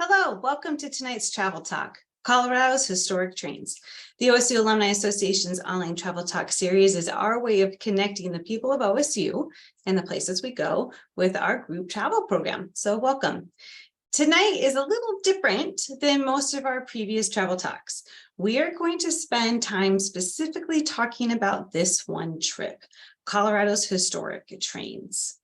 Hello, welcome to tonight's Travel Talk, Colorado's Historic Trains. The OSU Alumni Association's online Travel Talk series is our way of connecting the people of OSU and the places we go with our group travel program. So welcome. Tonight is a little different than most of our previous Travel Talks. We are going to spend time specifically talking about this one trip, Colorado's Historic Trains.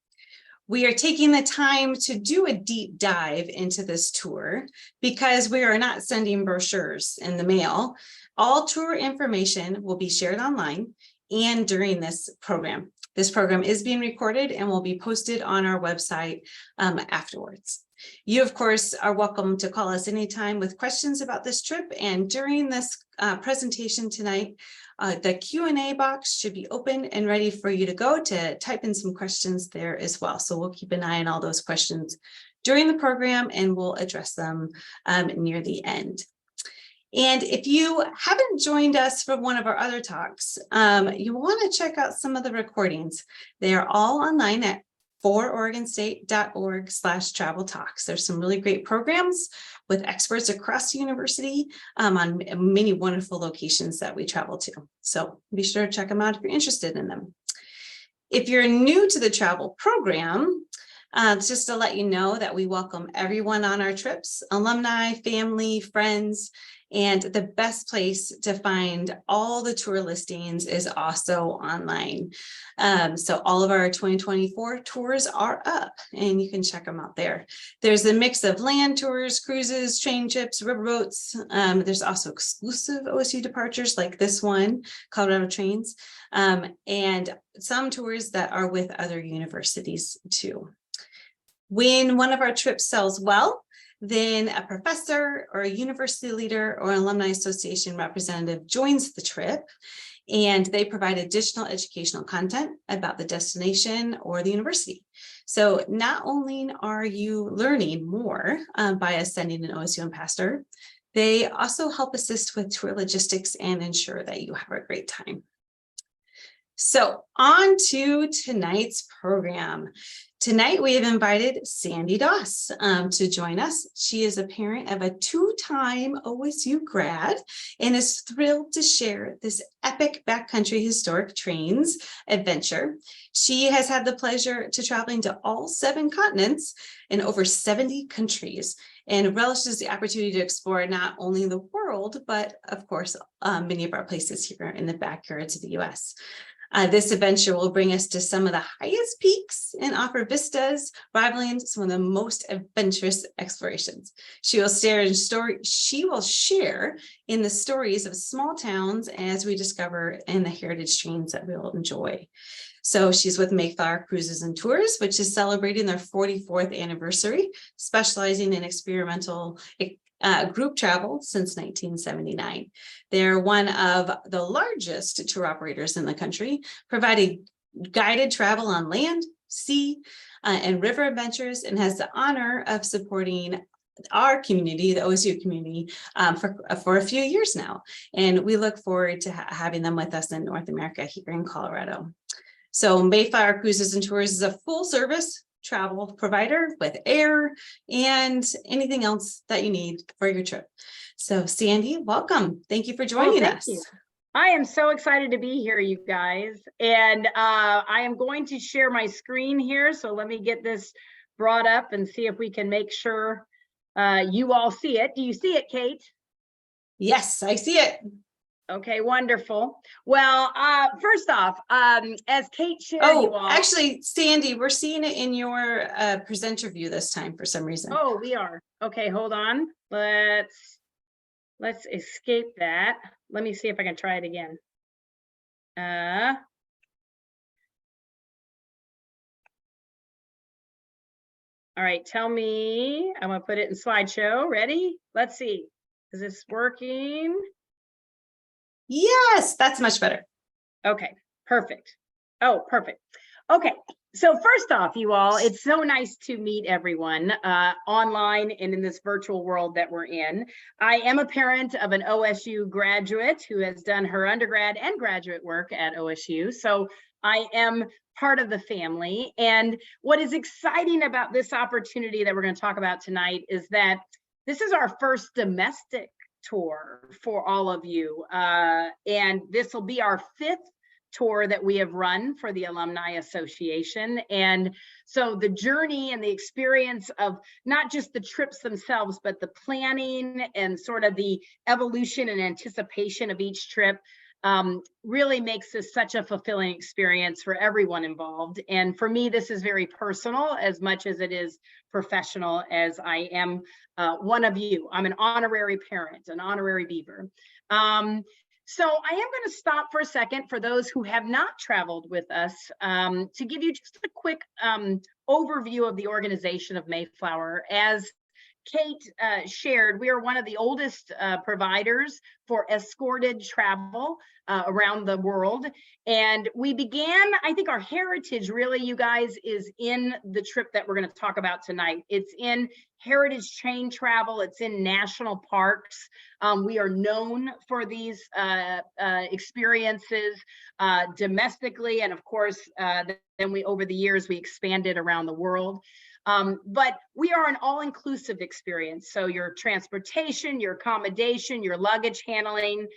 We are taking the time to do a deep dive into this tour because we are not sending brochures in the mail. All tour information will be shared online and during this program. This program is being recorded and will be posted on our website afterwards. You, of course, are welcome to call us anytime with questions about this trip. And during this presentation tonight, the Q&A box should be open and ready for you to go to type in some questions there as well. So we'll keep an eye on all those questions during the program and we'll address them near the end. And if you haven't joined us for one of our other talks, you want to check out some of the recordings. They are all online at fororegonstate.org/travel talks. There's some really great programs with experts across the university on many wonderful locations that we travel to. So be sure to check them out if you're interested in them. If you're new to the travel program, just to let you know that we welcome everyone on our trips, alumni, family, friends, and the best place to find all the tour listings is also online. So all of our 2024 tours are up and you can check them out there. There's a mix of land tours, cruises, train trips, riverboats. There's also exclusive OSU departures like this one, Colorado Trains, and some tours that are with other universities too. When one of our trips sells well, then a professor or a university leader or an alumni association representative joins the trip and they provide additional educational content about the destination or the university. So not only are you learning more by us sending an OSU ambassador, they also help assist with tour logistics and ensure that you have a great time. So on to tonight's program. Tonight, we have invited Sandy Doss to join us. She is a parent of a two-time OSU grad and is thrilled to share this epic backcountry historic trains adventure. She has had the pleasure to traveling to all 7 continents in over 70 countries and relishes the opportunity to explore not only the world, but of course, many of our places here in the backyards of the US. This adventure will bring us to some of the highest peaks and offer vistas rivaling some of the most adventurous explorations. She will share in the stories of small towns as we discover in the heritage trains that we'll enjoy. So she's with Mayflower Cruises and Tours, which is celebrating their 44th anniversary, specializing in experimental group travel since 1979. They're one of the largest tour operators in the country, providing guided travel on land, sea, and river adventures, and has the honor of supporting our community, the OSU community, for a few years now. And we look forward to having them with us in North America here in Colorado. So Mayflower Cruises and Tours is a full service travel provider with air and anything else that you need for your trip. So Sandy, welcome. Thank you for joining us. You. I am so excited to be here, you guys. And I am going to share my screen here. So let me get this brought up and see if we can make sure you all see it. Do you see it, Kate? Yes, I see it. Okay, wonderful. Well, first off, as Kate shared, you all. Actually, Sandy, we're seeing it in your presenter view this time for some reason. Oh, we are. Okay, hold on. Let's escape that. Let me see if I can try it again. All right, tell me. I'm gonna put it in slideshow. Ready? Let's see. Is this working? Yes, that's much better. Okay, perfect. Oh, perfect. Okay, so first off, you all, it's so nice to meet everyone online and in this virtual world that we're in. I am a parent of an OSU graduate who has done her undergrad and graduate work at OSU. So I am part of the family. And what is exciting about this opportunity that we're going to talk about tonight is that This is our first domestic tour for all of you. And this will be our 5th tour that we have run for the Alumni Association. And so the journey and the experience of not just the trips themselves, but the planning and sort of the evolution and anticipation of each trip really makes this such a fulfilling experience for everyone involved. And for me, this is very personal as much as it is professional, as I am one of you. I'm an honorary parent, an honorary Beaver. So I am going to stop for a second for those who have not traveled with us to give you just a quick overview of the organization of Mayflower. As Kate shared, we are one of the oldest providers for escorted travel around the world. And we began, I think our heritage really, you guys, is in the trip that we're going to talk about tonight. It's in heritage train travel. It's in national parks. We are known for these experiences domestically. And of course, then over the years, we expanded around the world. But we are an all-inclusive experience. So your transportation, your accommodation, your luggage handling.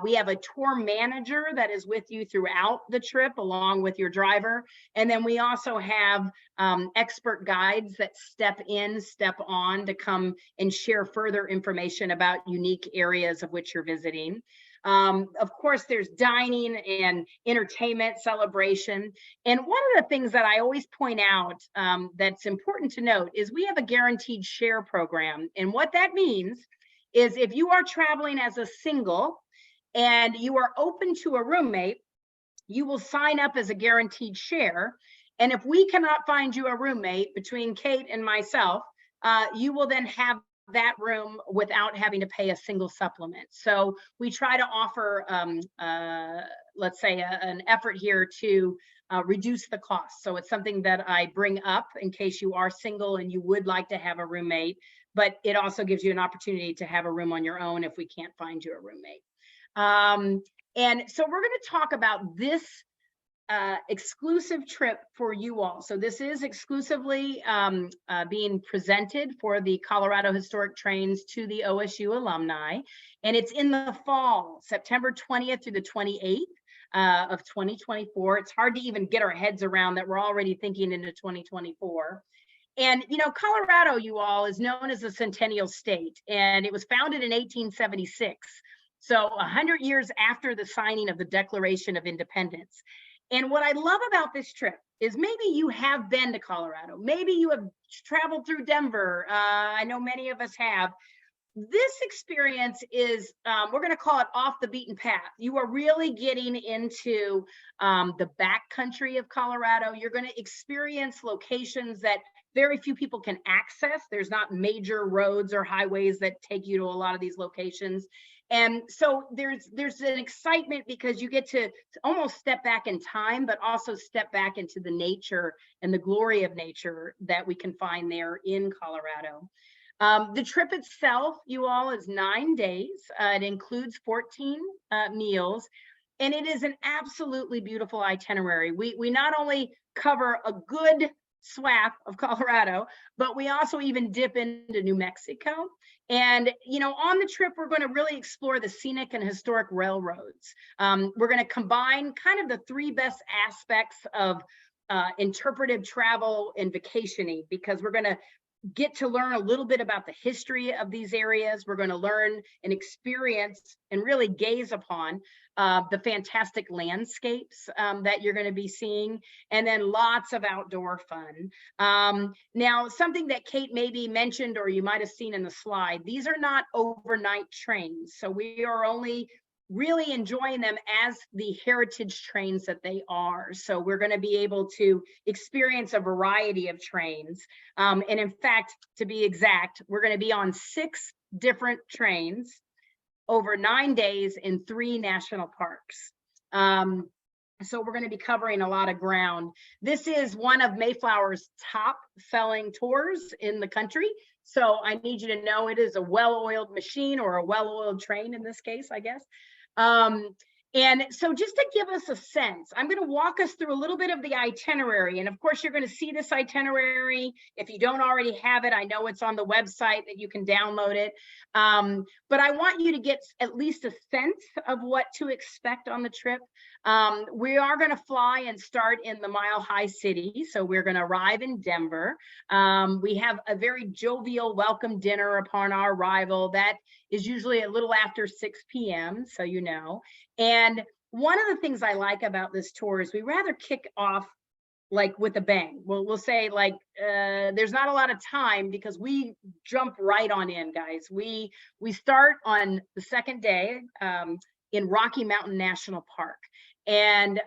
We have a tour manager that is with you throughout the trip, along with your driver. And then we also have expert guides that step in, step on to come and share further information about unique areas of which you're visiting. Of course, there's dining and entertainment, celebration. And one of the things that I always point out that's important to note is we have a guaranteed share program. And what that means is if you are traveling as a single and you are open to a roommate, you will sign up as a guaranteed share. And if we cannot find you a roommate between Kate and myself, you will then have that room without having to pay a single supplement. So we try to offer, let's say, an effort here to reduce the cost. So it's something that I bring up in case you are single and you would like to have a roommate, but it also gives you an opportunity to have a room on your own if we can't find you a roommate. And so we're going to talk about this exclusive trip for you all. So this is exclusively being presented for the Colorado Historic Trains to the OSU alumni. And it's in the fall, September 20th through the 28th of 2024. It's hard to even get our heads around that we're already thinking into 2024. And, you know, Colorado, you all, is known as a centennial state, and it was founded in 1876. So 100 years after the signing of the Declaration of Independence. And what I love about this trip is maybe you have been to Colorado. Maybe you have traveled through Denver. I know many of us have. This experience is, we're going to call it off the beaten path. You are really getting into the backcountry of Colorado. You're going to experience locations that very few people can access. There's not major roads or highways that take you to a lot of these locations. And so there's an excitement because you get to almost step back in time, but also step back into the nature and the glory of nature that we can find there in Colorado. The trip itself, you all, is 9 days. It includes 14 meals, and it is an absolutely beautiful itinerary. We not only cover a good swath of Colorado, but we also even dip into New Mexico. And, you know, on the trip, we're going to really explore the scenic and historic railroads. We're going to combine kind of the 3 best aspects of interpretive travel and vacationing, because we're going to get to learn a little bit about the history of these areas. We're going to learn and experience and really gaze upon the fantastic landscapes that you're going to be seeing, and then lots of outdoor fun. Now, something that Kate maybe mentioned, or you might have seen in the slide, these are not overnight trains. So we are only really enjoying them as the heritage trains that they are. So we're going to be able to experience a variety of trains. And in fact, to be exact, we're going to be on 6 different trains over 9 days in 3 national parks. So we're going to be covering a lot of ground. This is one of Mayflower's top selling tours in the country. So I need you to know it is a well-oiled machine, or a well-oiled train in this case, I guess. And so just to give us a sense, I'm going to walk us through a little bit of the itinerary. And of course, you're going to see this itinerary. If you don't already have it, I know it's on the website that you can download it. But I want you to get at least a sense of what to expect on the trip. We are going to fly and start in the Mile High City. So we're going to arrive in Denver. We have a very jovial welcome dinner upon our arrival. That is usually a little after 6 p.m. So you know. And one of the things I like about this tour is we rather kick off like with a bang. We'll say like there's not a lot of time because we jump right on in, guys. We start on the second day in Rocky Mountain National Park. And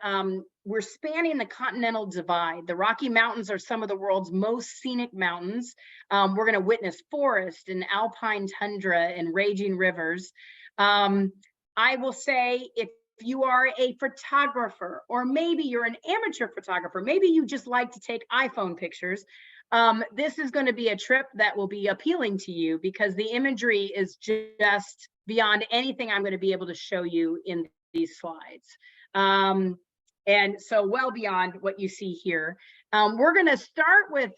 we're spanning the Continental Divide. The Rocky Mountains are some of the world's most scenic mountains. We're going to witness forest and alpine tundra and raging rivers. I will say, if you are a photographer, or maybe you're an amateur photographer, maybe you just like to take iPhone pictures, this is going to be a trip that will be appealing to you because the imagery is just beyond anything I'm going to be able to show you in these slides. And so well beyond what you see here. We're going to start with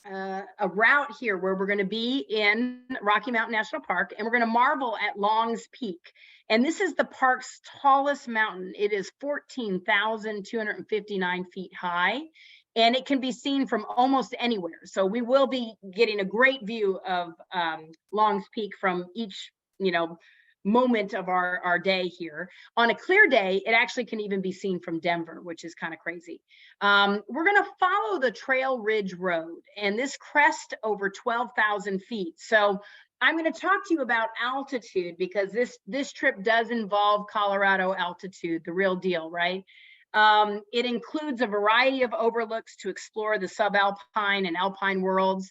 a route here where we're going to be in Rocky Mountain National Park, and we're going to marvel at Long's Peak. And this is the park's tallest mountain. It is 14,259 feet high, and it can be seen from almost anywhere. So we will be getting a great view of Long's Peak from each, moment of our day here. On a clear day, it actually can even be seen from Denver, which is kind of crazy. We're going to follow the Trail Ridge Road, and this crest over 12,000 feet. So I'm going to talk to you about altitude because this trip does involve Colorado altitude, the real deal, right? It includes a variety of overlooks to explore the subalpine and alpine worlds.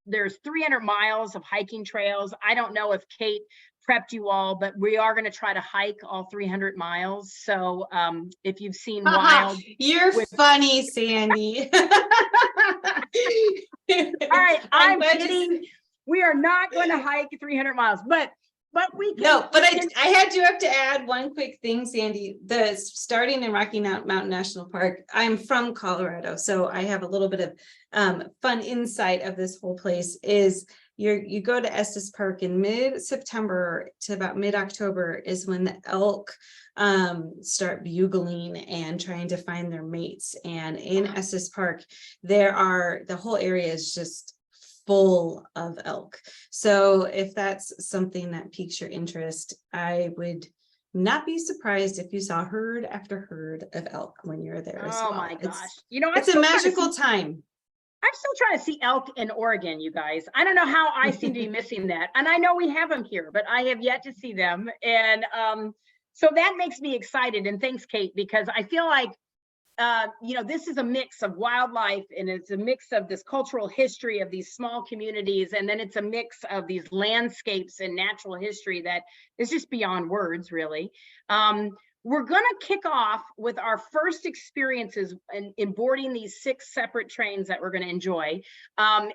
There's 300 miles of hiking trails. I don't know if Kate prepped you all, but we are going to try to hike all 300 miles. So if you've seen Wild. You're funny, Sandy. All right, I'm kidding. We are not going to hike 300 miles, but we can. No, but I had you have to add one quick thing, Sandy. Starting in Rocky Mountain National Park, I'm from Colorado, so I have a little bit of fun insight of this whole place. Is you go to Estes Park in mid-September to about mid-October is when the elk start bugling and trying to find their mates. And in Estes Park, the whole area is just full of elk. So if that's something that piques your interest, I would not be surprised if you saw herd after herd of elk when you're there as well. Oh my gosh. It's a magical time. I'm still trying to see elk in Oregon, you guys. I don't know how I seem to be missing that. And I know we have them here, but I have yet to see them. And so that makes me excited. And thanks, Kate, because I feel like this is a mix of wildlife, and it's a mix of this cultural history of these small communities, and then it's a mix of these landscapes and natural history that is just beyond words, really. We're going to kick off with our first experiences in boarding these 6 separate trains that we're going to enjoy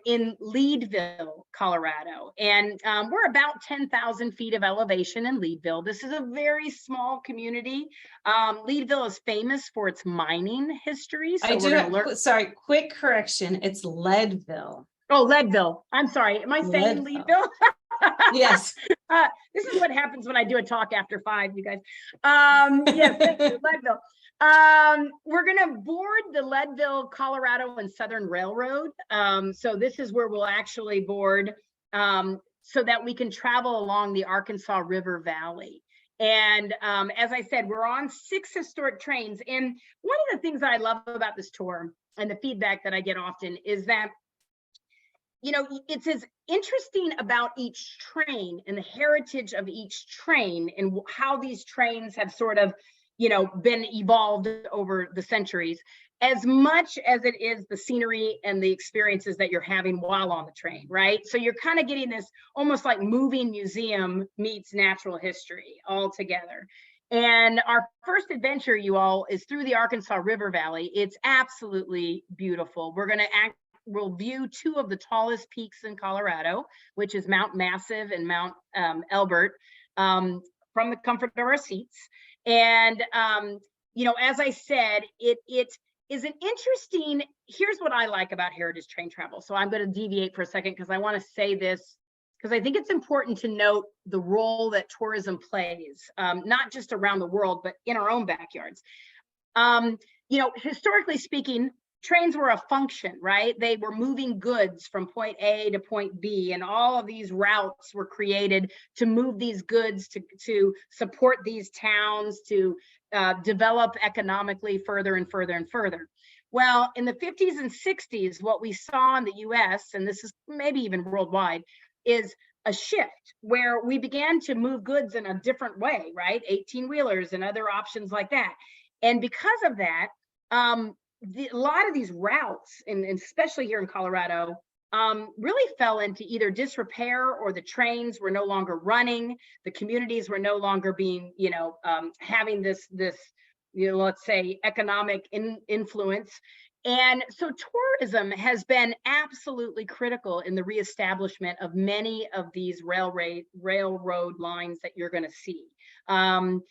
in Leadville, Colorado. And we're about 10,000 feet of elevation in Leadville. This is a very small community. Leadville is famous for its mining history. So sorry, quick correction. It's Leadville. Oh, Leadville. I'm sorry. Am I saying Leadville? Yes. This is what happens when I do a talk after 5, you guys. Yes, thank you, Leadville. We're going to board the Leadville, Colorado and Southern Railroad. So this is where we'll actually board so that we can travel along the Arkansas River Valley. And as I said, we're on 6 historic trains. And one of the things that I love about this tour and the feedback that I get often is that it's as interesting about each train and the heritage of each train and how these trains have sort of, been evolved over the centuries, as much as it is the scenery and the experiences that you're having while on the train, right? So you're kind of getting this almost like moving museum meets natural history all together. And our first adventure, you all, is through the Arkansas River Valley. It's absolutely beautiful. We'll view 2 of the tallest peaks in Colorado, which is Mount Massive and Mount Elbert. from the comfort of our seats. And, you know, as I said, it is an interesting, here's what I like about heritage train travel. So I'm going to deviate for a second because I want to say this, because I think it's important to note the role that tourism plays, not just around the world, but in our own backyards. You know, historically speaking, trains were a function, right? They were moving goods from point A to point B, and all of these routes were created to move these goods to support these towns, to develop economically further and further and further. Well, in the 50s and 60s, what we saw in the US, and this is maybe even worldwide, is a shift where we began to move goods in a different way, right? 18-wheelers and other options like that. And because of that, a lot of these routes, and especially here in Colorado, really fell into either disrepair, or the trains were no longer running. The communities were no longer being, you know, having this, you know, let's say economic influence. And so tourism has been absolutely critical in the reestablishment of many of these railroad lines that you're going to see. And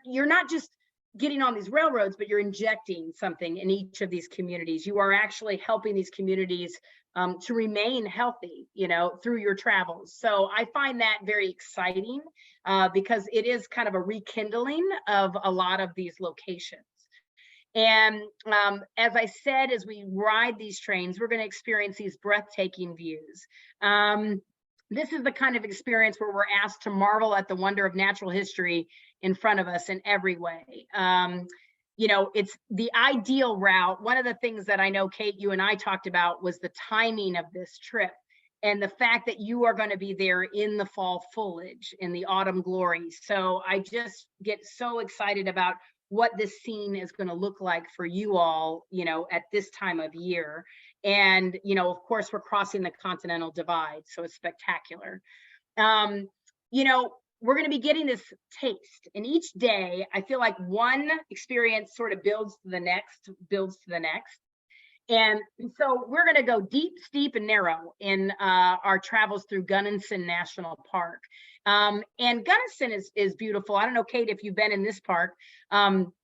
you're not just getting on these railroads, but you're injecting something in each of these communities. You are actually helping these communities to remain healthy, you know, through your travels. So I find that very exciting because it is kind of a rekindling of a lot of these locations. And as I said, as we ride these trains, we're going to experience these breathtaking views. This is the kind of experience where we're asked to marvel at the wonder of natural history in front of us in every way. You know, it's the ideal route. One of the things that I know, Kate, you and I talked about was the timing of this trip, and the fact that you are going to be there in the fall foliage, in the autumn glory. So I just get so excited about what this scene is going to look like for you all, you know, at this time of year. And, you know, of course, we're crossing the Continental Divide, so it's spectacular. You know, we're going to be getting this taste, and each day I feel like one experience sort of builds to the next. And so we're going to go deep, steep, and narrow in our travels through Gunnison National Park. And Gunnison is beautiful. I don't know, Kate, if you've been in this park.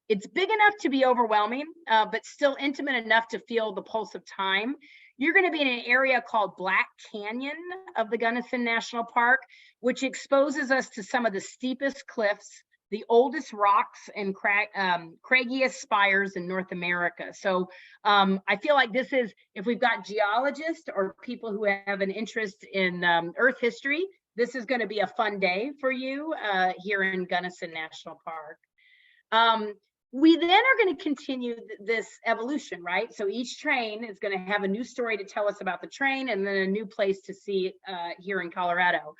It's big enough to be overwhelming, but still intimate enough to feel the pulse of time. You're going to be in an area called Black Canyon of the Gunnison National Park, which exposes us to some of the steepest cliffs, the oldest rocks, and craggiest spires in North America. So I feel like this is, if we've got geologists or people who have an interest in Earth history, this is going to be a fun day for you here in Gunnison National Park. We then are going to continue this evolution, right? So each train is going to have a new story to tell us about the train, and then a new place to see here in Colorado.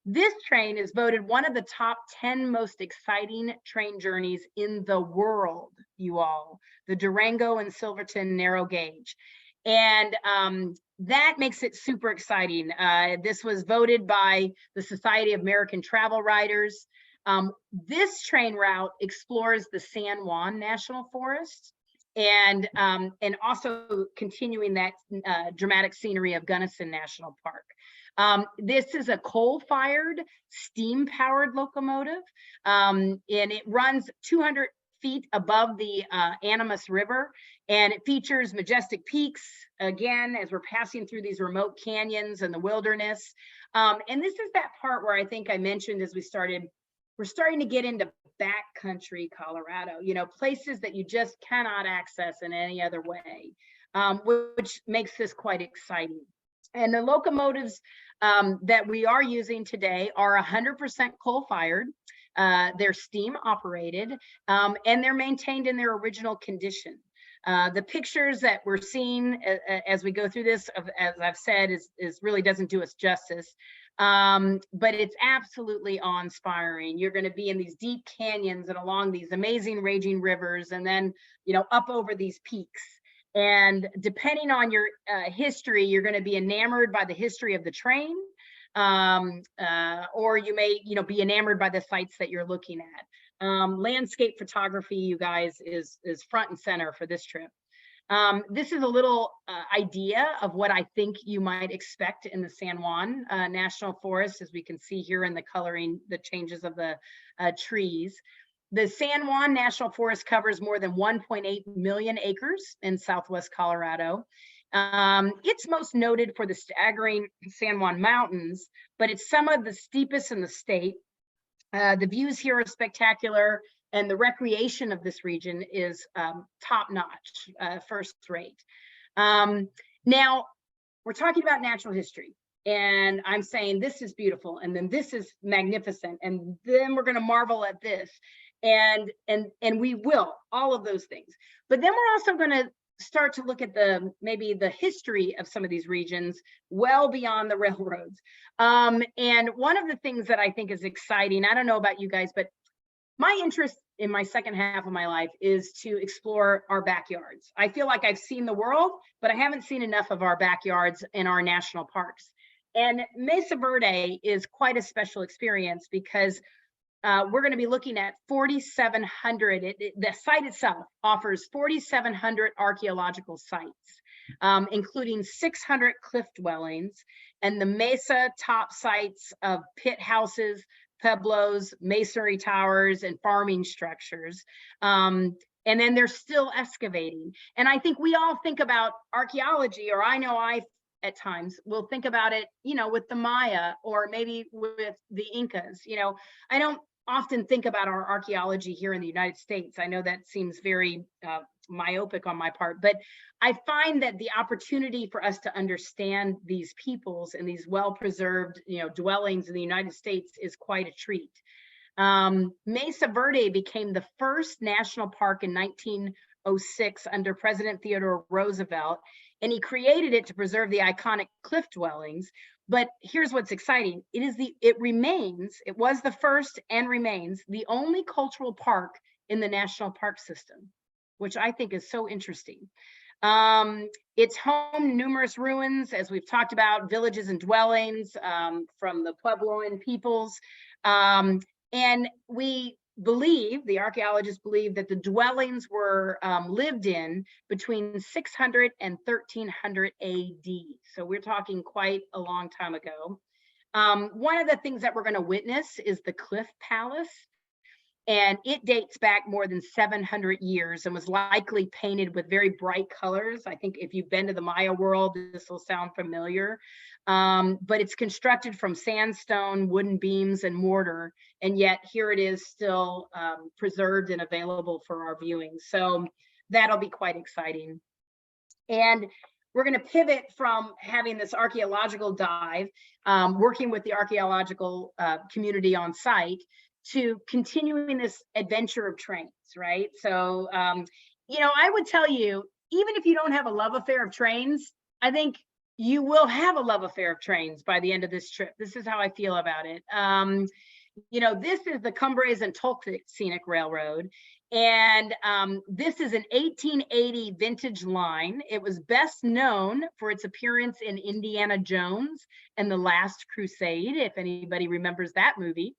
This train is voted one of the top 10 most exciting train journeys in the world, you all, the Durango and Silverton narrow gauge. And that makes it super exciting. This was voted by the Society of American Travel Writers. This train route explores the San Juan National Forest, and also continuing that dramatic scenery of Gunnison National Park. This is a coal-fired, steam-powered locomotive, and it runs 200 feet above the Animas River, and it features majestic peaks, again, as we're passing through these remote canyons and the wilderness. And this is that part where I think I mentioned as we started, we're starting to get into backcountry Colorado, you know, places that you just cannot access in any other way, which makes this quite exciting. And the locomotives that we are using today are 100% coal-fired. They're steam operated, and they're maintained in their original condition. The pictures that we're seeing as we go through this, as I've said, is really doesn't do us justice. But it's absolutely awe-inspiring. You're going to be in these deep canyons and along these amazing raging rivers, and then, you know, up over these peaks. And depending on your history, you're going to be enamored by the history of the train, or you may, you know, be enamored by the sites that you're looking at. Landscape photography, you guys, is front and center for this trip. This is a little idea of what I think you might expect in the San Juan National Forest, as we can see here in the coloring, the changes of the trees. The San Juan National Forest covers more than 1.8 million acres in Southwest Colorado. It's most noted for the staggering San Juan Mountains, but it's some of the steepest in the state. The views here are spectacular, and the recreation of this region is top notch, first rate. Now, we're talking about natural history, and I'm saying this is beautiful, and then this is magnificent, and then we're going to marvel at this, and we will, all of those things. But then we're also going to start to look at maybe the history of some of these regions well beyond the railroads. And one of the things that I think is exciting, I don't know about you guys, but my interest in my second half of my life is to explore our backyards. I feel like I've seen the world, but I haven't seen enough of our backyards in our national parks. And Mesa Verde is quite a special experience because we're going to be looking at 4,700. The site itself offers 4,700 archaeological sites, including 600 cliff dwellings and the Mesa top sites of pit houses, pueblos, masonry towers, and farming structures. And then they're still excavating. And I think we all think about archaeology, or I know I at times will think about it, with the Maya or maybe with the Incas. I don't often think about our archaeology here in the United States. I know that seems very myopic on my part, but I find that the opportunity for us to understand these peoples and these well-preserved, dwellings in the United States is quite a treat. Mesa Verde became the first national park in 1906 under President Theodore Roosevelt, and he created it to preserve the iconic cliff dwellings. But here's what's exciting. It was the first and remains the only cultural park in the national park system, which I think is so interesting. It's home to numerous ruins, as we've talked about, villages and dwellings from the Puebloan peoples. And the archaeologists believe that the dwellings were lived in between 600 and 1300 AD. So we're talking quite a long time ago. One of the things that we're going to witness is the Cliff Palace. And it dates back more than 700 years and was likely painted with very bright colors. I think if you've been to the Maya world, this will sound familiar. But it's constructed from sandstone, wooden beams, and mortar. And yet here it is still preserved and available for our viewing. So that'll be quite exciting. And we're going to pivot from having this archaeological dive, working with the archaeological community on site, to continuing this adventure of trains, right? So, I would tell you, even if you don't have a love affair of trains, I think you will have a love affair of trains by the end of this trip. This is how I feel about it. This is the Cumbres and Toltec Scenic Railroad. And this is an 1880 vintage line. It was best known for its appearance in Indiana Jones and the Last Crusade, if anybody remembers that movie.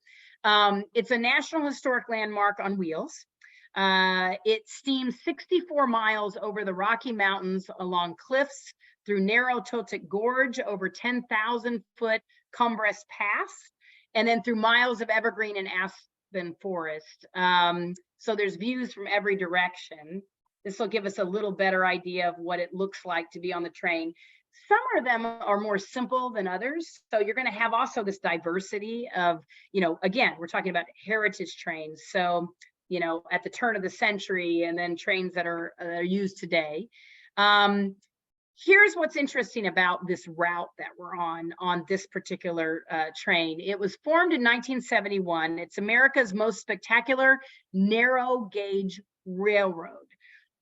It's a National Historic Landmark on wheels. It steams 64 miles over the Rocky Mountains along cliffs through narrow Toltec Gorge, over 10,000-foot Cumbres Pass, and then through miles of evergreen and aspen forest. So there's views from every direction. This will give us a little better idea of what it looks like to be on the train. Some of them are more simple than others. So you're going to have also this diversity of, again, we're talking about heritage trains. So, at the turn of the century, and then trains that are used today. Here's what's interesting about this route that we're on this particular train. It was formed in 1971. It's America's most spectacular narrow gauge railroad.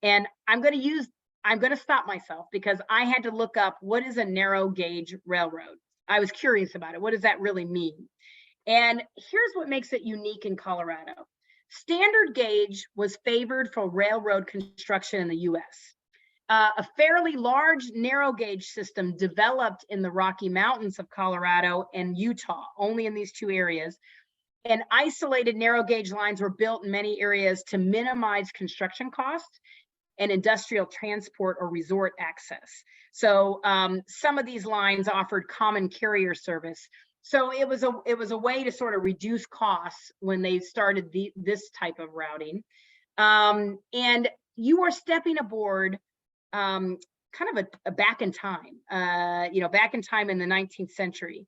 And I'm going to stop myself because I had to look up what is a narrow gauge railroad. I was curious about it. What does that really mean? And here's what makes it unique in Colorado. Standard gauge was favored for railroad construction in the US. A fairly large narrow gauge system developed in the Rocky Mountains of Colorado and Utah, only in these two areas. And isolated narrow gauge lines were built in many areas to minimize construction costs and industrial transport or resort access. So some of these lines offered common carrier service. So it was a way to sort of reduce costs when they started this type of routing. And you are stepping aboard kind of a back in time, back in time in the 19th century.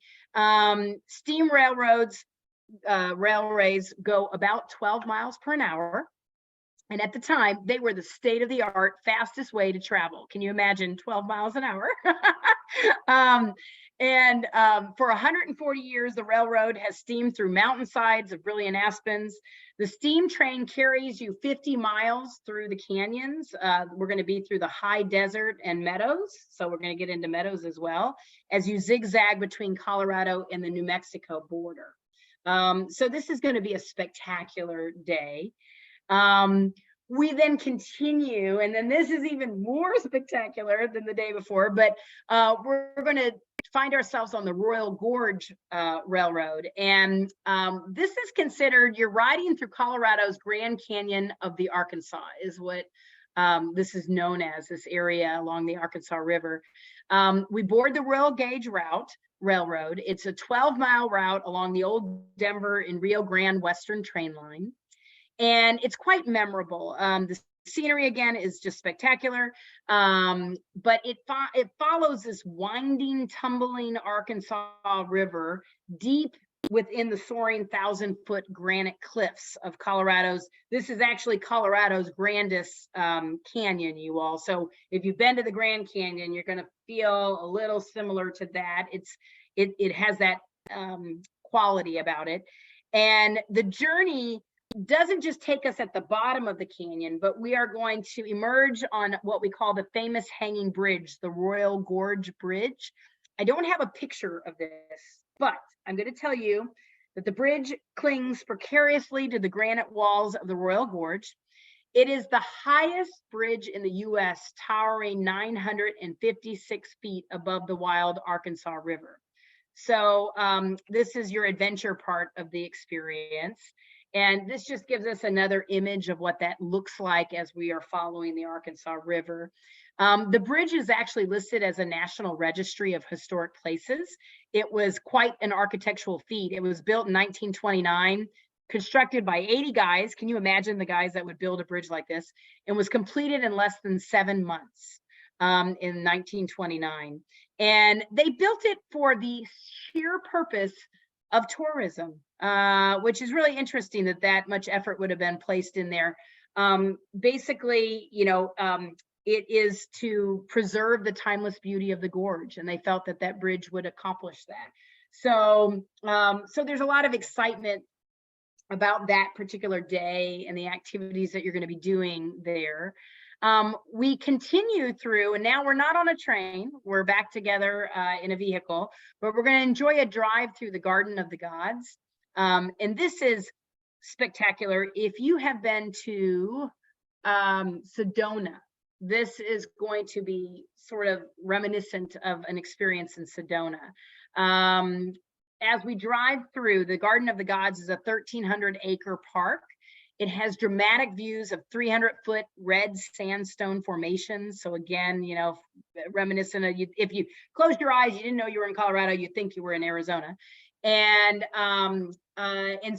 Steam railroads, railways go about 12 miles per hour. And at the time, they were the state-of-the-art fastest way to travel. Can you imagine 12 miles an hour? For 140 years, the railroad has steamed through mountainsides of brilliant aspens. The steam train carries you 50 miles through the canyons. We're going to be through the high desert and meadows. So we're going to get into meadows as well, as you zigzag between Colorado and the New Mexico border. So this is going to be a spectacular day. We then continue, and then this is even more spectacular than the day before, but we're going to find ourselves on the Royal Gorge Railroad. And this is considered, you're riding through Colorado's Grand Canyon of the Arkansas, is what this is known as, this area along the Arkansas River. We board the Royal Gauge Railroad. It's a 12-mile route along the old Denver and Rio Grande Western train line. And it's quite memorable. The scenery, again, is just spectacular, but it follows this winding, tumbling Arkansas River deep within the soaring 1,000-foot granite cliffs of Colorado's. This is actually Colorado's grandest canyon, you all. So if you've been to the Grand Canyon, you're going to feel a little similar to that. It has that quality about it. And the journey doesn't just take us at the bottom of the canyon, but we are going to emerge on what we call the famous hanging bridge, the Royal Gorge Bridge. I don't have a picture of this, but I'm going to tell you that the bridge clings precariously to the granite walls of the Royal Gorge. It is the highest bridge in the U.S., towering 956 feet above the wild Arkansas River. So this is your adventure part of the experience. And this just gives us another image of what that looks like as we are following the Arkansas River. The bridge is actually listed as a National Registry of Historic Places. It was quite an architectural feat. It was built in 1929, constructed by 80 guys. Can you imagine the guys that would build a bridge like this? And was completed in less than 7 months in 1929. And they built it for the sheer purpose of tourism, which is really interesting that much effort would have been placed in there. Basically, it is to preserve the timeless beauty of the gorge, and they felt that bridge would accomplish that. So there's a lot of excitement about that particular day and the activities that you're going to be doing there. We continue through, and now we're not on a train, we're back together in a vehicle, but we're going to enjoy a drive through the Garden of the Gods. And this is spectacular. If you have been to Sedona, this is going to be sort of reminiscent of an experience in Sedona. As we drive through, the Garden of the Gods is a 1,300-acre park. It has dramatic views of 300-foot red sandstone formations. So again, reminiscent of, if you closed your eyes, you didn't know you were in Colorado, you'd think you were in Arizona. And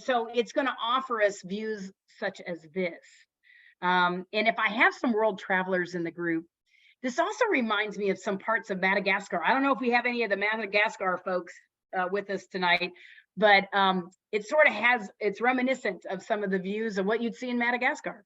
so it's going to offer us views such as this. And if I have some world travelers in the group, this also reminds me of some parts of Madagascar. I don't know if we have any of the Madagascar folks with us tonight, but it sort of it's reminiscent of some of the views of what you'd see in Madagascar.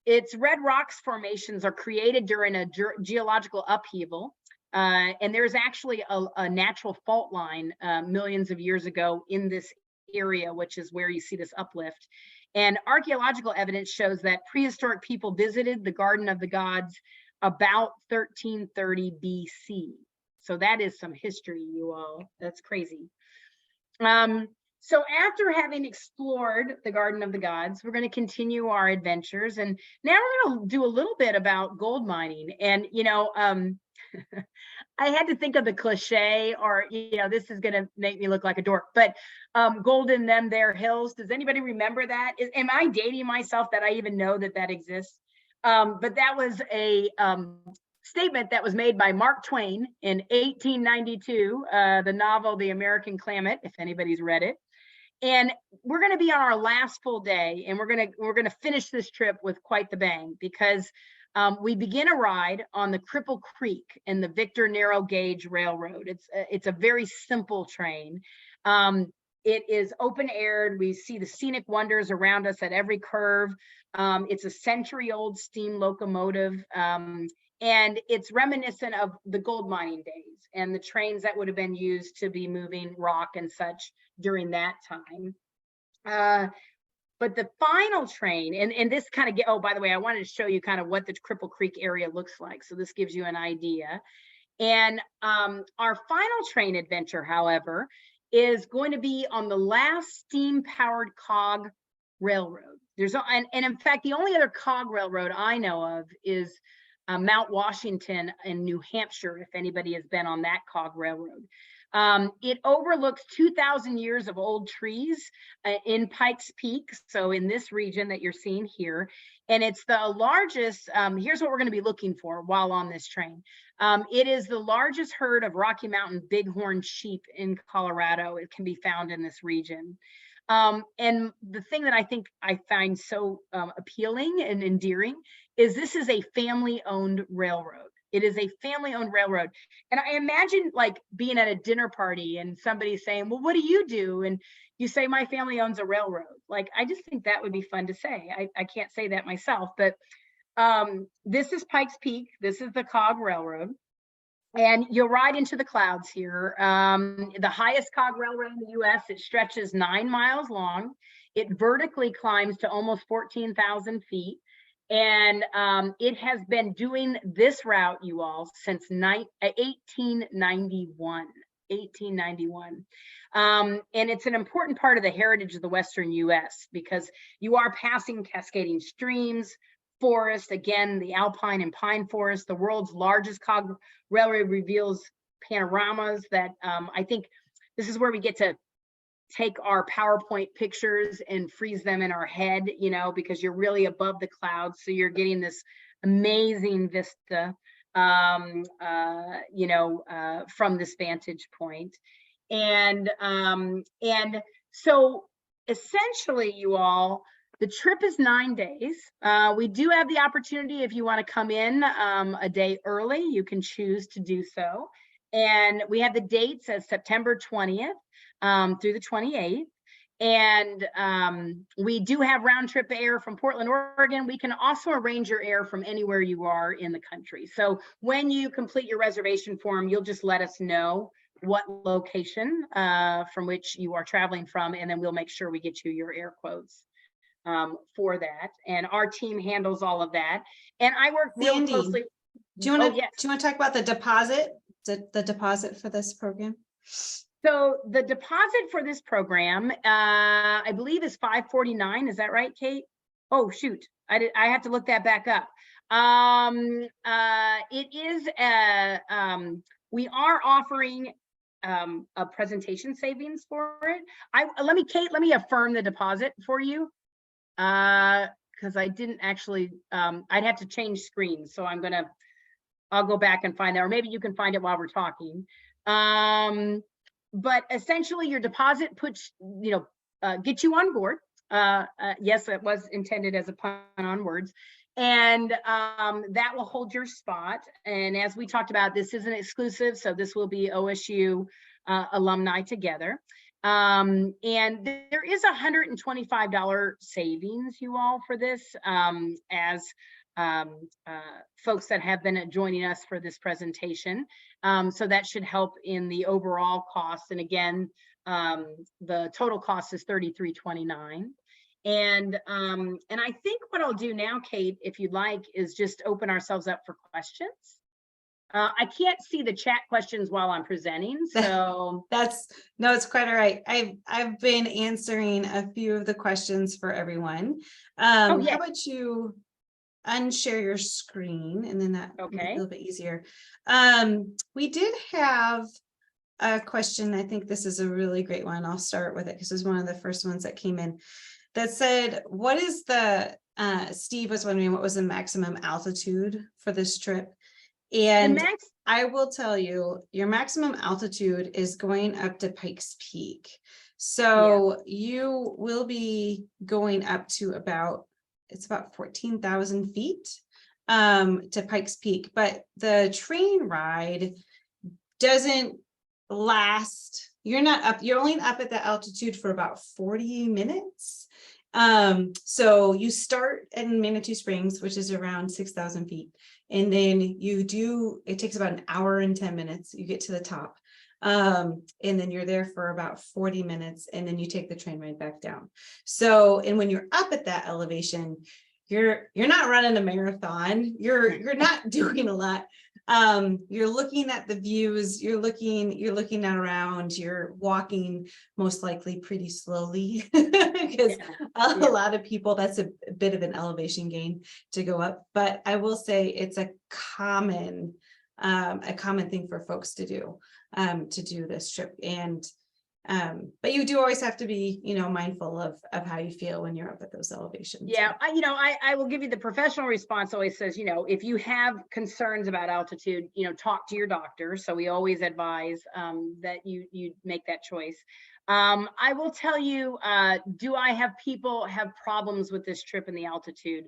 Its red rocks formations are created during a geological upheaval. And there's actually a natural fault line millions of years ago in this area, which is where you see this uplift. And archaeological evidence shows that prehistoric people visited the Garden of the Gods about 1330 BC. So that is some history, you all. That's crazy. So after having explored the Garden of the Gods, we're going to continue our adventures. And now we're going to do a little bit about gold mining. And, I had to think of the cliche, or, this is going to make me look like a dork, but gold in them there hills. Does anybody remember that? Am I dating myself that I even know that exists? But that was a statement that was made by Mark Twain in 1892, the novel The American Claimant, if anybody's read it. And we're going to be on our last full day, and we're going to finish this trip with quite the bang, because we begin a ride on the Cripple Creek and the Victor Narrow Gauge Railroad. It's a very simple train. It is open aired. We see the scenic wonders around us at every curve. It's a century-old steam locomotive, and it's reminiscent of the gold mining days and the trains that would have been used to be moving rock and such during that time. But the final train, and this kind of oh, by the way, I wanted to show you kind of what the Cripple Creek area looks like. So this gives you an idea. And our final train adventure, however, is going to be on the last steam-powered cog railroad. And in fact, the only other cog railroad I know of is Mount Washington in New Hampshire, if anybody has been on that cog railroad. It overlooks 2,000 years of old trees in Pikes Peak, so in this region that you're seeing here. And it's the largest, here's what we're going to be looking for while on this train. It is the largest herd of Rocky Mountain bighorn sheep in Colorado. It can be found in this region. And the thing that I think I find so appealing and endearing is this is a family-owned railroad. It is a family-owned railroad. And I imagine like being at a dinner party and somebody saying, well, what do you do? And you say, my family owns a railroad. Like, I just think that would be fun to say. I can't say that myself, but this is Pikes Peak. This is the cog railroad. And you'll ride into the clouds here. The highest cog railroad in the US, it stretches 9 miles long. It vertically climbs to almost 14,000 feet. And it has been doing this route, you all, since 1891. And it's an important part of the heritage of the Western US, because you are passing cascading streams, forest, again, the alpine and pine forest. The world's largest cog railroad reveals panoramas that I think this is where we get to take our PowerPoint pictures and freeze them in our head, you know, because you're really above the clouds. So you're getting this amazing vista, you know, from this vantage point. And so essentially, you all, the trip is 9 days. We do have the opportunity, if you want to come in a day early, you can choose to do so. And we have the dates as September 20th through the 28th. And we do have round trip air from Portland, Oregon. We can also arrange your air from anywhere you are in the country. So when you complete your reservation form, you'll just let us know what location from which you are traveling from, and then we'll make sure we get you your air quotes for that. And our team handles all of that. And I work really closely. Do you want to talk about the deposit, the deposit for this program? So the deposit for this program, I believe, is $549. Is that right, Kate? Oh, shoot. I have to look that back up. It is, we are offering a presentation savings for it. Kate, let me affirm the deposit for you. Because I didn't actually, I'd have to change screens. So I'll go back and find that, or maybe you can find it while we're talking. But essentially your deposit puts, get you on board. Yes, it was intended as a pun on words. And that will hold your spot. And as we talked about, this isn't exclusive. So this will be OSU alumni together. And there is $125 savings, you all, for this, as folks that have been joining us for this presentation. So that should help in the overall cost. And again, the total cost is $33.29. And I think what I'll do now, Kate, if you'd like, is just open ourselves up for questions. I can't see the chat questions while I'm presenting, so no, it's quite all right. I've been answering a few of the questions for everyone. How about you unshare your screen, and then that will be a little bit easier. We did have a question. I think this is a really great one. I'll start with it because it was one of the first ones that came in that said, what is the Steve was wondering what was the maximum altitude for this trip. The And max, I will tell you, your maximum altitude is going up to Pikes Peak. So you will be going up to it's about 14,000 feet to Pikes Peak, but the train ride doesn't last. You're only up at the altitude for about 40 minutes. So you start in Manitou Springs, which is around 6,000 feet. And then it takes about an hour and 10 minutes. You get to the top. And then you're there for about 40 minutes, and then you take the train ride back down. So, and when you're up at that elevation, you're not running a marathon. You're not doing a lot. You're looking at the views, you're looking around, you're walking most likely pretty slowly because a lot of people, that's a bit of an elevation gain to go up. But I will say it's a common thing for folks to do this trip. And but you do always have to be, mindful of how you feel when you're up at those elevations. Yeah, I will give you the professional response always says, if you have concerns about altitude, talk to your doctor. So we always advise that you make that choice. I will tell you, do I have people have problems with this trip and the altitude?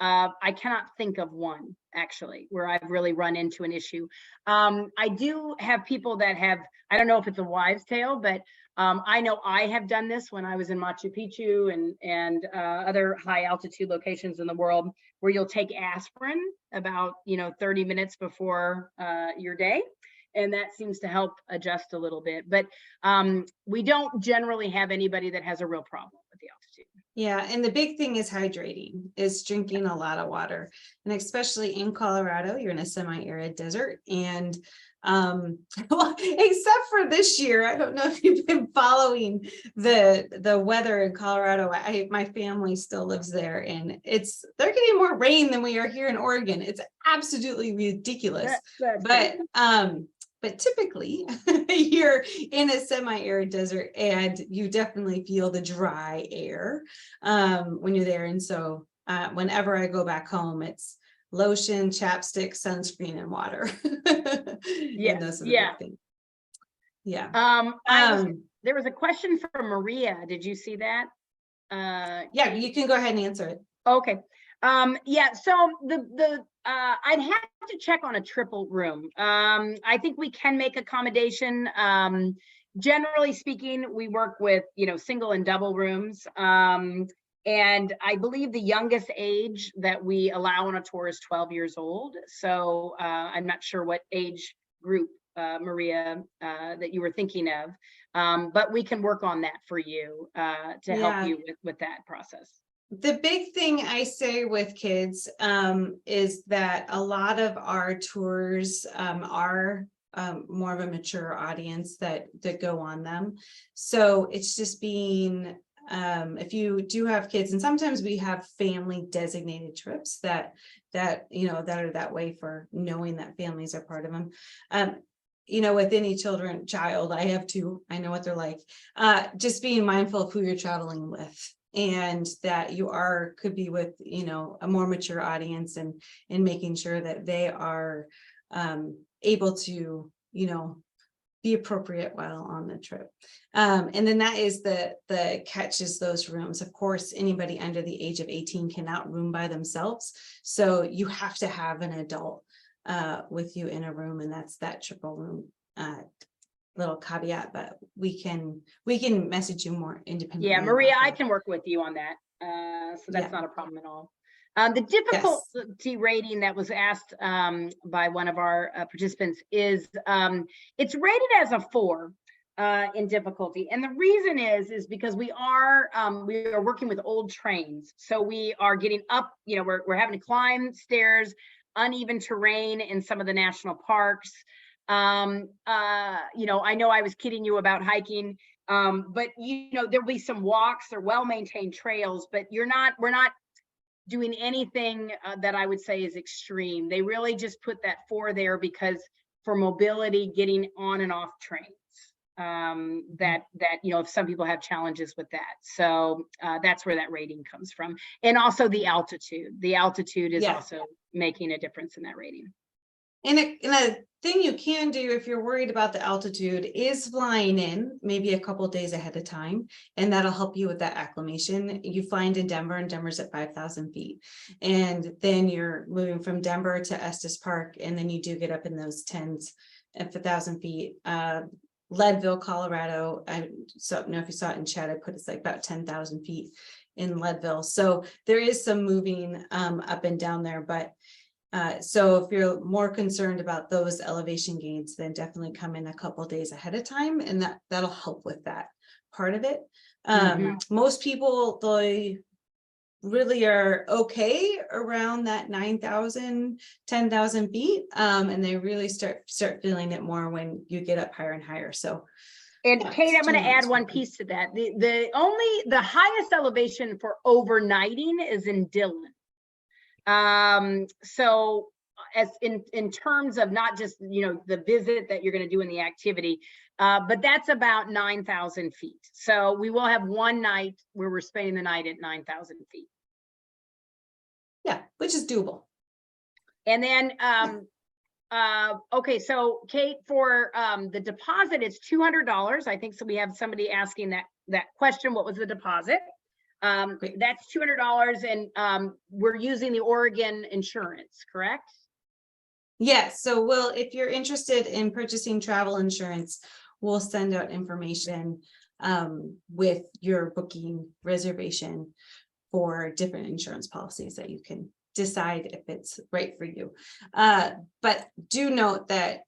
I cannot think of one actually where I've really run into an issue. I do have people that have, I don't know if it's a wives' tale, but I know I have done this when I was in Machu Picchu and other high altitude locations in the world, where you'll take aspirin about 30 minutes before your day. And that seems to help adjust a little bit. But we don't generally have anybody that has a real problem with the altitude. Yeah, and the big thing is drinking a lot of water. And especially in Colorado, you're in a semi-arid desert. And well, except for this year, I don't know if you've been following the weather in Colorado. My family still lives there, and they're getting more rain than we are here in Oregon. It's absolutely ridiculous. But typically you're in a semi-arid desert, and you definitely feel the dry air when you're there. And so whenever I go back home, it's lotion, chapstick, sunscreen, and water. And those are the big things. Yeah. There was a question from Maria. Did you see that? Yeah, you can go ahead and answer it. Okay. Yeah, so I'd have to check on a triple room. I think we can make accommodation. Generally speaking, we work with, single and double rooms. And I believe the youngest age that we allow on a tour is 12 years old. So I'm not sure what age group, Maria, that you were thinking of, but we can work on that for you to help you with that process. The big thing I say with kids is that a lot of our tours are more of a mature audience that go on them. So it's just being, if you do have kids, and sometimes we have family designated trips that are that way for knowing that families are part of them. With any child, I have two, I know what they're like, just being mindful of who you're traveling with. And that could be with, a more mature audience, and making sure that they are able to, be appropriate while on the trip. And then that is the catch is those rooms. Of course, anybody under the age of 18 cannot room by themselves. So you have to have an adult with you in a room, and that's that triple room little caveat, but we can message you more independently. Yeah, Maria, I can work with you on that. So that's not a problem at all. The difficulty rating that was asked by one of our participants is it's rated as a 4 in difficulty. And the reason is because we are working with old trains. So we are getting up, we're having to climb stairs, uneven terrain in some of the national parks. I know I was kidding you about hiking, but there'll be some walks or well-maintained trails, but we're not doing anything that I would say is extreme. They really just put that 4 there because for mobility, getting on and off trains. that if some people have challenges with that. So that's where that rating comes from. And also the altitude is Yeah. also making a difference in that rating. And a thing you can do if you're worried about the altitude is flying in maybe a couple days ahead of time, and that'll help you with that acclimation. You fly into Denver, and Denver's at 5,000 feet, and then you're moving from Denver to Estes Park, and then you do get up in those tens at 1,000 feet. Leadville, Colorado, I don't know if you saw it in chat, I put it's like about 10,000 feet in Leadville. So there is some moving up and down there, but so if you're more concerned about those elevation gains, then definitely come in a couple days ahead of time, and that'll help with that part of it. Most people, they really are okay around that 9,000, 10,000 feet, and they really start feeling it more when you get up higher and higher. So, and yeah, Kate, I'm going to add one piece to that. The highest elevation for overnighting is in Dillon. So as in terms of not just, the visit that you're going to do in the activity, but that's about 9,000 feet. So we will have one night where we're spending the night at 9,000 feet. Yeah, which is doable. And then, okay, so Kate, for the deposit, it's $200. I think so. We have somebody asking that question. What was the deposit? That's $200, and we're using the Oregon insurance, correct? Yes. So if you're interested in purchasing travel insurance, we'll send out information with your booking reservation for different insurance policies that you can decide if it's right for you. But do note that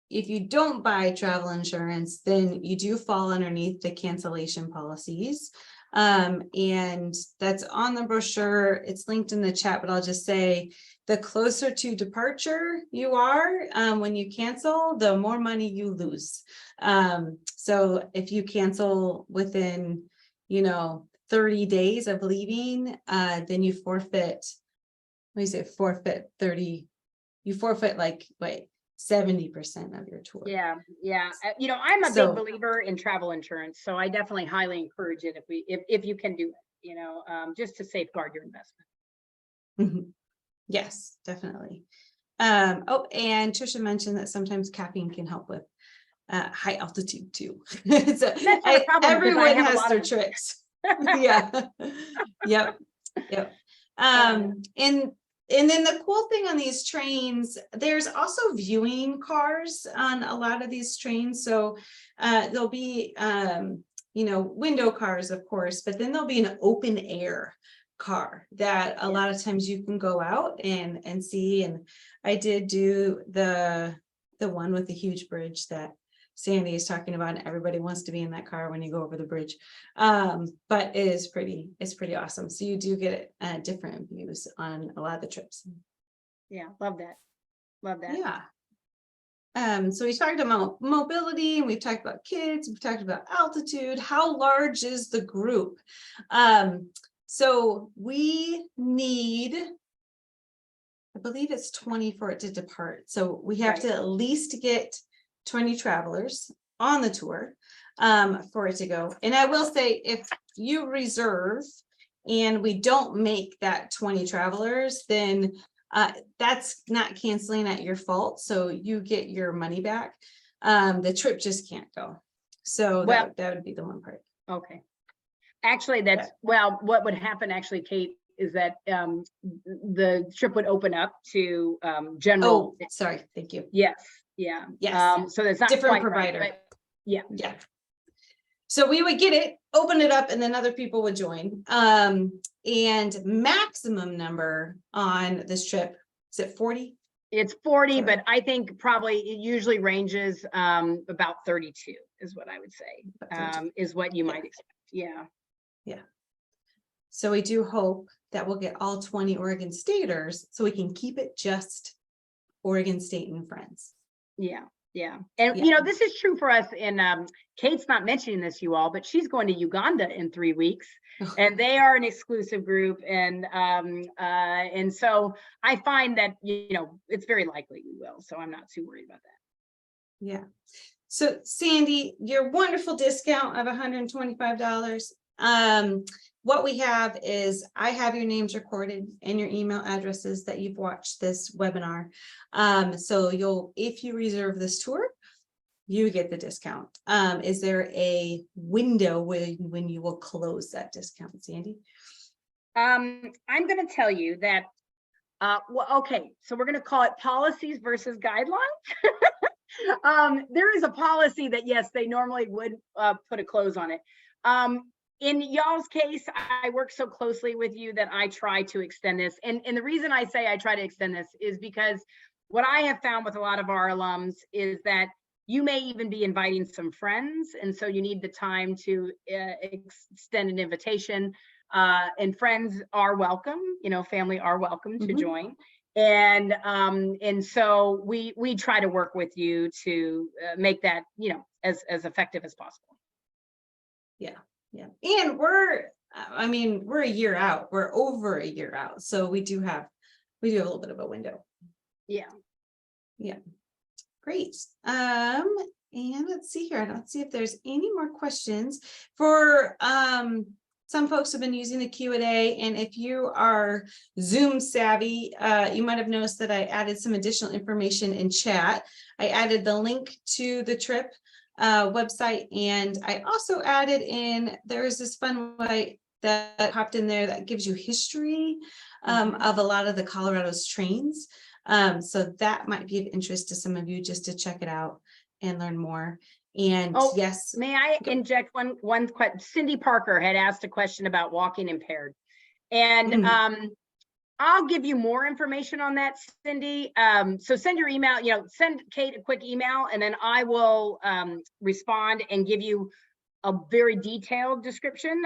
if you don't buy travel insurance, then you do fall underneath the cancellation policies. And that's on the brochure. It's linked in the chat, but I'll just say the closer to departure you are when you cancel, the more money you lose. So if you cancel within, 30 days of leaving, then you forfeit, forfeit 30, you forfeit 70% of your tour. Yeah. I'm a big believer in travel insurance, so I definitely highly encourage it if you can do it, just to safeguard your investment. Yes, definitely. And Trisha mentioned that sometimes caffeine can help with high altitude too. So everyone has their tricks. Yeah. Yep. And then the cool thing on these trains, there's also viewing cars on a lot of these trains. So there'll be, window cars, of course, but then there'll be an open air car that a lot of times you can go out and see. And I did do the one with the huge bridge that Sandy is talking about, and everybody wants to be in that car when you go over the bridge. But it's pretty awesome. So you do get different views on a lot of the trips. Yeah, love that. Yeah. So we talked about mobility, and we've talked about kids, we've talked about altitude. How large is the group? So we need, I believe it's 20 for it to depart. So we have to at least get 20 travelers on the tour for it to go. And I will say, if you reserve and we don't make that 20 travelers, then that's not canceling at your fault. So you get your money back. The trip just can't go. So that would be the one part. Okay. Actually, what would happen actually, Kate, is that the trip would open up to general. Oh, sorry. Thank you. Yes. Yeah. Yes. So there's not different provider. Right, yeah. So we would get it, open it up, and then other people would join. And maximum number on this trip, is it 40? It's 40, but I think probably it usually ranges about 32 is what I would say, is what you might expect. Yeah. So we do hope that we'll get all 20 Oregon Staters so we can keep it just Oregon State and friends. Yeah. And this is true for us. And Kate's not mentioning this, you all, but she's going to Uganda in 3 weeks, and they are an exclusive group. And so I find that, it's very likely we will. So I'm not too worried about that. Yeah. So Sandy, your wonderful discount of $125. What we have is I have your names recorded and your email addresses that you've watched this webinar. So if you reserve this tour, you get the discount. Is there a window when you will close that discount, Sandy? I'm going to tell you that, okay, so we're going to call it policies versus guidelines. There is a policy that, yes, they normally would put a close on it. In y'all's case, I work so closely with you that I try to extend this. And the reason I say I try to extend this is because what I have found with a lot of our alums is that you may even be inviting some friends. And so you need the time to extend an invitation. And friends are welcome, family are welcome to join. And so we try to work with you to make that, as effective as possible. Yeah. And we're a year out, we're over a year out. So we do have a little bit of a window. Yeah. Great. And let's see here. I don't see if there's any more questions for, some folks have been using the Q&A, and if you are Zoom savvy, you might have noticed that I added some additional information in chat. I added the link to the trip website, and I also added in, there's this fun way that popped in there that gives you history of a lot of the Colorado's trains. So that might be of interest to some of you, just to check it out and learn more. And yes, may I inject one question? Cindy Parker had asked a question about walking impaired, and I'll give you more information on that, Cindy. So send your email, send Kate a quick email, and then I will respond and give you a very detailed description.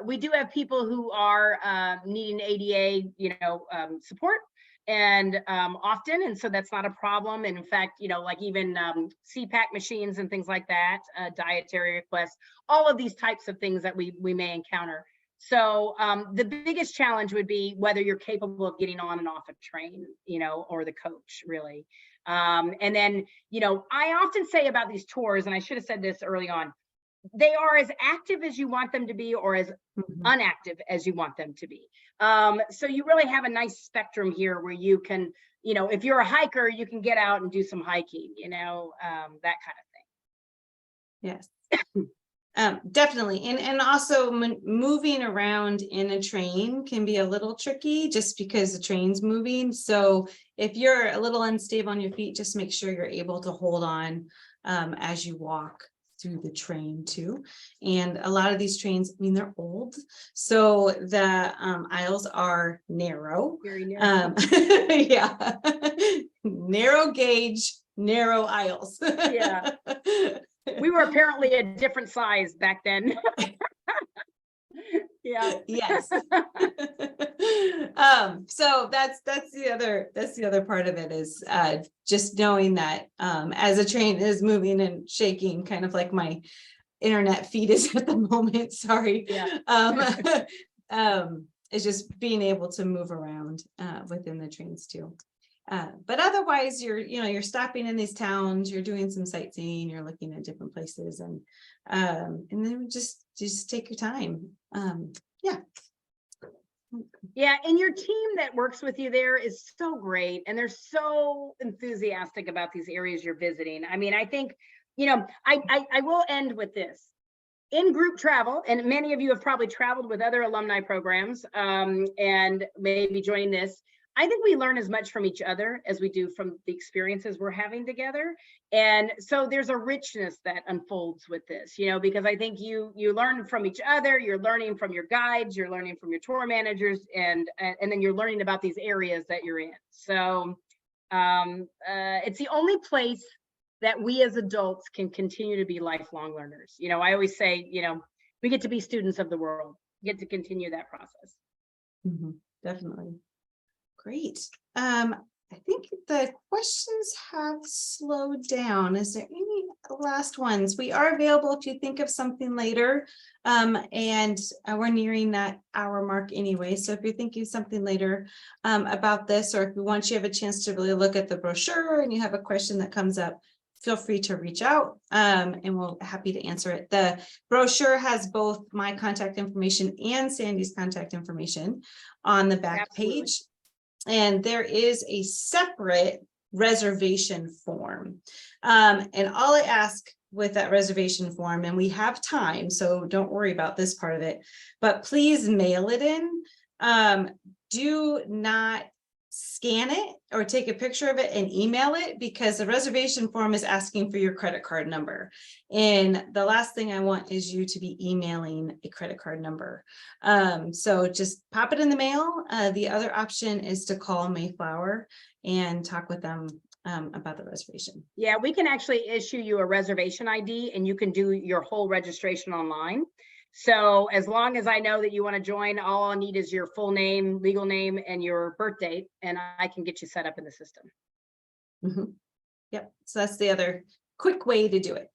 We do have people who are needing ADA, support, and often, and so that's not a problem. And in fact, like even CPAC machines and things like that, dietary requests, all of these types of things that we may encounter. So the biggest challenge would be whether you're capable of getting on and off a train, or the coach, really. And then, I often say about these tours, and I should have said this early on, they are as active as you want them to be, or as unactive as you want them to be. So you really have a nice spectrum here where you can, if you're a hiker, you can get out and do some hiking, that kind of thing. Yes. Definitely. And also moving around in a train can be a little tricky just because the train's moving. So if you're a little unstable on your feet, just make sure you're able to hold on as you walk through the train too. And a lot of these trains, they're old, so the aisles are narrow. Very narrow. Yeah. Narrow gauge, narrow aisles. Yeah. We were apparently a different size back then. Yeah. Yes. So that's the other part of it is just knowing that as a train is moving and shaking, kind of like my internet feed is at the moment. Sorry. Yeah. It's just being able to move around within the trains too. But otherwise, you're stopping in these towns, you're doing some sightseeing, you're looking at different places, and then just take your time. Yeah, and your team that works with you there is so great, and they're so enthusiastic about these areas you're visiting. I think, I will end with this. In group travel, and many of you have probably traveled with other alumni programs and maybe joining this, I think we learn as much from each other as we do from the experiences we're having together. And so there's a richness that unfolds with this, because I think you learn from each other, you're learning from your guides, you're learning from your tour managers, and then you're learning about these areas that you're in. So it's the only place that we as adults can continue to be lifelong learners. I always say, we get to be students of the world, get to continue that process. Definitely. Great. I think the questions have slowed down. Is there any last ones? We are available if you think of something later. And we're nearing that hour mark anyway. So if you're thinking something later about this, or if once you have a chance to really look at the brochure and you have a question that comes up, feel free to reach out and we'll happy to answer it. The brochure has both my contact information and Sandy's contact information on the back Absolutely. page. And there is a separate reservation form. And all I ask with that reservation form, and we have time, so don't worry about this part of it, but please mail it in. Do not scan it or take a picture of it and email it, because the reservation form is asking for your credit card number. And the last thing I want is you to be emailing a credit card number. So just pop it in the mail. The other option is to call Mayflower and talk with them about the reservation. Yeah, we can actually issue you a reservation ID and you can do your whole registration online. So as long as I know that you want to join, all I need is your full name, legal name, and your birth date, and I can get you set up in the system. Yep, so that's the other quick way to do it.